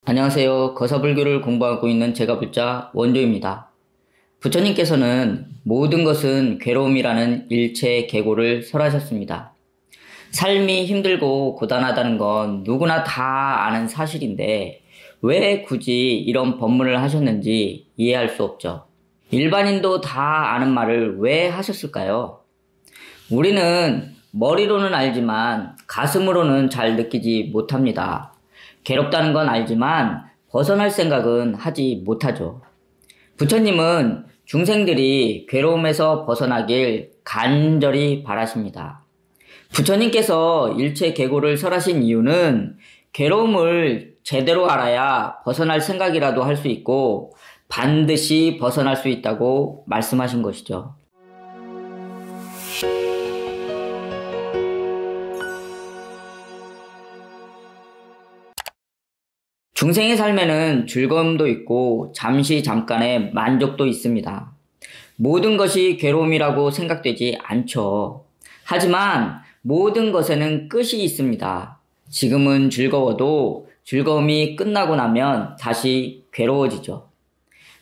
안녕하세요. 거사불교를 공부하고 있는 제가불자 원조입니다. 부처님께서는 모든 것은 괴로움이라는 일체 계고를 설하셨습니다. 삶이 힘들고 고단하다는 건 누구나 다 아는 사실인데 왜 굳이 이런 법문을 하셨는지 이해할 수 없죠. 일반인도 다 아는 말을 왜 하셨을까요? 우리는 머리로는 알지만 가슴으로는 잘 느끼지 못합니다. 괴롭다는 건 알지만 벗어날 생각은 하지 못하죠. 부처님은 중생들이 괴로움에서 벗어나길 간절히 바라십니다. 부처님께서 일체 계고를 설하신 이유는 괴로움을 제대로 알아야 벗어날 생각이라도 할 수 있고 반드시 벗어날 수 있다고 말씀하신 것이죠. 중생의 삶에는 즐거움도 있고 잠깐의 만족도 있습니다. 모든 것이 괴로움이라고 생각되지 않죠. 하지만 모든 것에는 끝이 있습니다. 지금은 즐거워도 즐거움이 끝나고 나면 다시 괴로워지죠.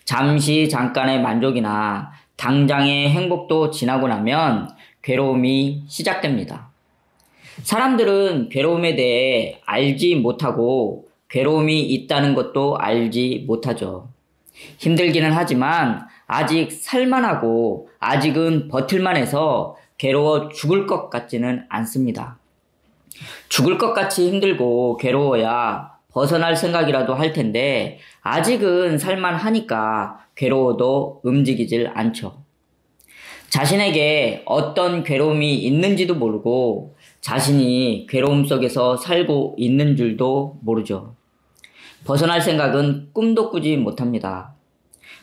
잠깐의 만족이나 당장의 행복도 지나고 나면 괴로움이 시작됩니다. 사람들은 괴로움에 대해 알지 못하고 괴로움이 있다는 것도 알지 못하죠. 힘들기는 하지만 아직 살만하고 아직은 버틸만해서 괴로워 죽을 것 같지는 않습니다. 죽을 것 같이 힘들고 괴로워야 벗어날 생각이라도 할 텐데 아직은 살만하니까 괴로워도 움직이질 않죠. 자신에게 어떤 괴로움이 있는지도 모르고 자신이 괴로움 속에서 살고 있는 줄도 모르죠. 벗어날 생각은 꿈도 꾸지 못합니다.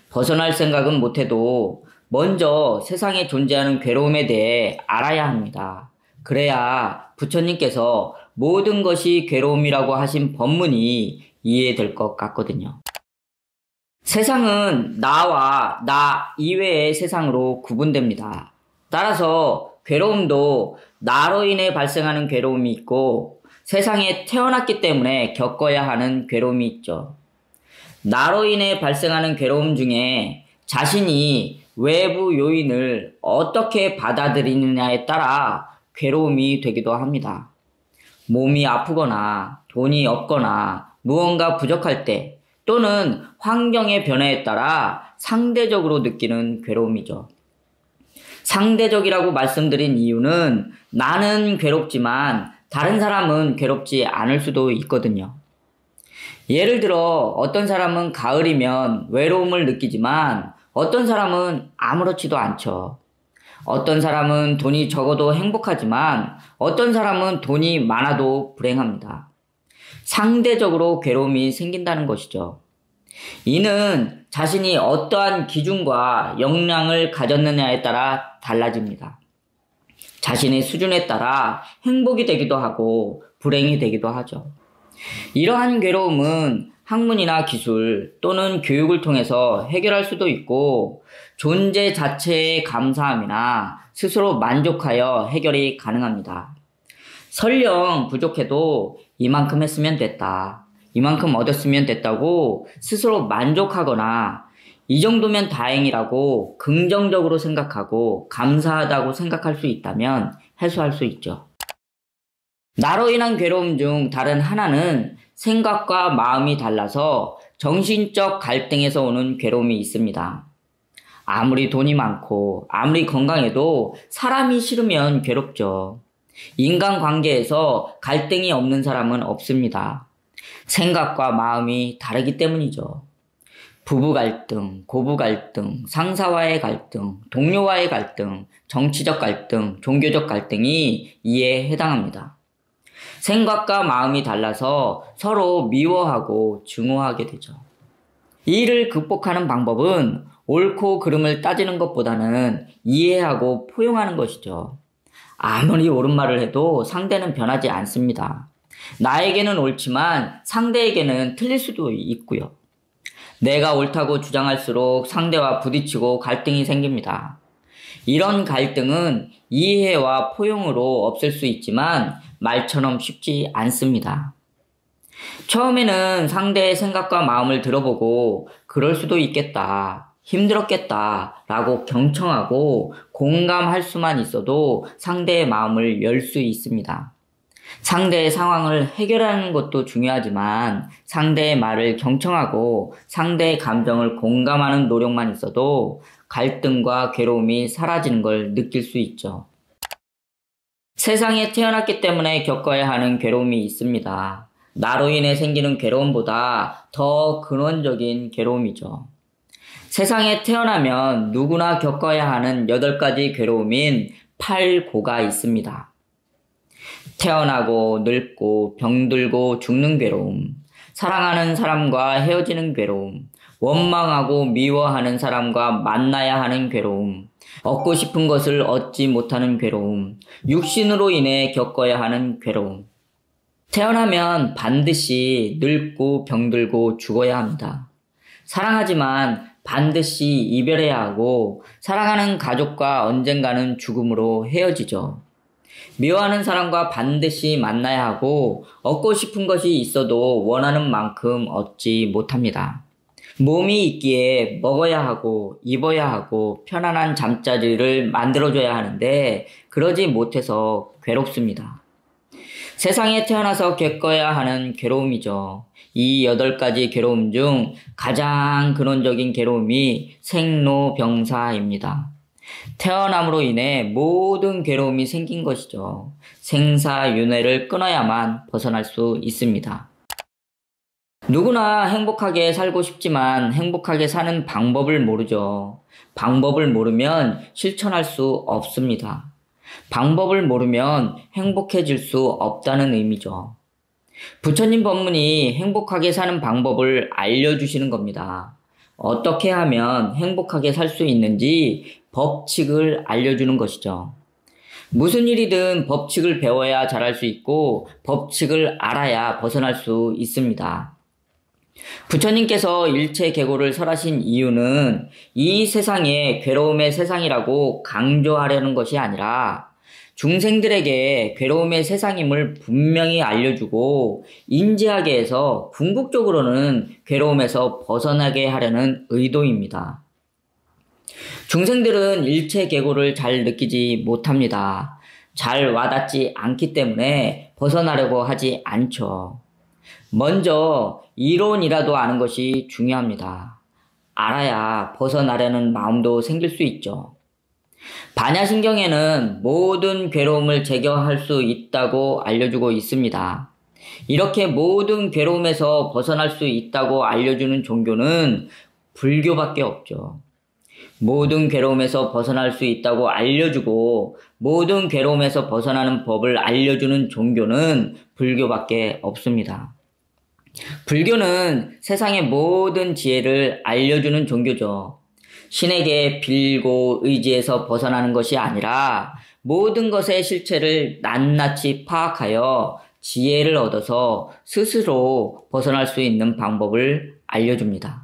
벗어날 생각은 못해도 먼저 세상에 존재하는 괴로움에 대해 알아야 합니다. 그래야 부처님께서 모든 것이 괴로움이라고 하신 법문이 이해될 것 같거든요. 세상은 나와 나 이외의 세상으로 구분됩니다. 따라서 괴로움도 나로 인해 발생하는 괴로움이 있고 세상에 태어났기 때문에 겪어야 하는 괴로움이 있죠. 나로 인해 발생하는 괴로움 중에 자신이 외부 요인을 어떻게 받아들이느냐에 따라 괴로움이 되기도 합니다. 몸이 아프거나 돈이 없거나 무언가 부족할 때 또는 환경의 변화에 따라 상대적으로 느끼는 괴로움이죠. 상대적이라고 말씀드린 이유는 나는 괴롭지만 다른 사람은 괴롭지 않을 수도 있거든요. 예를 들어 어떤 사람은 가을이면 외로움을 느끼지만 어떤 사람은 아무렇지도 않죠. 어떤 사람은 돈이 적어도 행복하지만 어떤 사람은 돈이 많아도 불행합니다. 상대적으로 괴로움이 생긴다는 것이죠. 이는 자신이 어떠한 기준과 역량을 가졌느냐에 따라 달라집니다. 자신의 수준에 따라 행복이 되기도 하고 불행이 되기도 하죠. 이러한 괴로움은 학문이나 기술 또는 교육을 통해서 해결할 수도 있고 존재 자체의 감사함이나 스스로 만족하여 해결이 가능합니다. 설령 부족해도 이만큼 했으면 됐다, 이만큼 얻었으면 됐다고 스스로 만족하거나 이 정도면 다행이라고 긍정적으로 생각하고 감사하다고 생각할 수 있다면 해소할 수 있죠. 나로 인한 괴로움 중 다른 하나는 생각과 마음이 달라서 정신적 갈등에서 오는 괴로움이 있습니다. 아무리 돈이 많고 아무리 건강해도 사람이 싫으면 괴롭죠. 인간관계에서 갈등이 없는 사람은 없습니다. 생각과 마음이 다르기 때문이죠. 부부 갈등, 고부 갈등, 상사와의 갈등, 동료와의 갈등, 정치적 갈등, 종교적 갈등이 이에 해당합니다. 생각과 마음이 달라서 서로 미워하고 증오하게 되죠. 이를 극복하는 방법은 옳고 그름을 따지는 것보다는 이해하고 포용하는 것이죠. 아무리 옳은 말을 해도 상대는 변하지 않습니다. 나에게는 옳지만 상대에게는 틀릴 수도 있고요. 내가 옳다고 주장할수록 상대와 부딪히고 갈등이 생깁니다. 이런 갈등은 이해와 포용으로 없앨 수 있지만 말처럼 쉽지 않습니다. 처음에는 상대의 생각과 마음을 들어보고 그럴 수도 있겠다, 힘들었겠다 라고 경청하고 공감할 수만 있어도 상대의 마음을 열 수 있습니다. 상대의 상황을 해결하는 것도 중요하지만 상대의 말을 경청하고 상대의 감정을 공감하는 노력만 있어도 갈등과 괴로움이 사라지는 걸 느낄 수 있죠. 세상에 태어났기 때문에 겪어야 하는 괴로움이 있습니다. 나로 인해 생기는 괴로움보다 더 근원적인 괴로움이죠. 세상에 태어나면 누구나 겪어야 하는 8가지 괴로움인 8고가 있습니다. 태어나고 늙고 병들고 죽는 괴로움, 사랑하는 사람과 헤어지는 괴로움, 원망하고 미워하는 사람과 만나야 하는 괴로움, 얻고 싶은 것을 얻지 못하는 괴로움, 육신으로 인해 겪어야 하는 괴로움. 태어나면 반드시 늙고 병들고 죽어야 합니다. 사랑하지만 반드시 이별해야 하고 사랑하는 가족과 언젠가는 죽음으로 헤어지죠. 미워하는 사람과 반드시 만나야 하고 얻고 싶은 것이 있어도 원하는 만큼 얻지 못합니다. 몸이 있기에 먹어야 하고 입어야 하고 편안한 잠자리를 만들어줘야 하는데 그러지 못해서 괴롭습니다. 세상에 태어나서 겪어야 하는 괴로움이죠. 이 8가지 괴로움 중 가장 근원적인 괴로움이 생로병사입니다. 태어남으로 인해 모든 괴로움이 생긴 것이죠. 생사윤회를 끊어야만 벗어날 수 있습니다. 누구나 행복하게 살고 싶지만 행복하게 사는 방법을 모르죠. 방법을 모르면 실천할 수 없습니다. 방법을 모르면 행복해질 수 없다는 의미죠. 부처님 법문이 행복하게 사는 방법을 알려주시는 겁니다. 어떻게 하면 행복하게 살 수 있는지 법칙을 알려주는 것이죠. 무슨 일이든 법칙을 배워야 잘할 수 있고 법칙을 알아야 벗어날 수 있습니다. 부처님께서 일체계고를 설하신 이유는 이 세상에 괴로움의 세상이라고 강조하려는 것이 아니라 중생들에게 괴로움의 세상임을 분명히 알려주고 인지하게 해서 궁극적으로는 괴로움에서 벗어나게 하려는 의도입니다. 중생들은 일체계고를 잘 느끼지 못합니다. 잘 와닿지 않기 때문에 벗어나려고 하지 않죠. 먼저 이론이라도 아는 것이 중요합니다. 알아야 벗어나려는 마음도 생길 수 있죠. 반야신경에는 모든 괴로움을 제거할 수 있다고 알려주고 있습니다. 이렇게 모든 괴로움에서 벗어날 수 있다고 알려주는 종교는 불교밖에 없죠. 모든 괴로움에서 벗어날 수 있다고 알려주고 모든 괴로움에서 벗어나는 법을 알려주는 종교는 불교밖에 없습니다. 불교는 세상의 모든 지혜를 알려주는 종교죠. 신에게 빌고 의지해서 벗어나는 것이 아니라 모든 것의 실체를 낱낱이 파악하여 지혜를 얻어서 스스로 벗어날 수 있는 방법을 알려줍니다.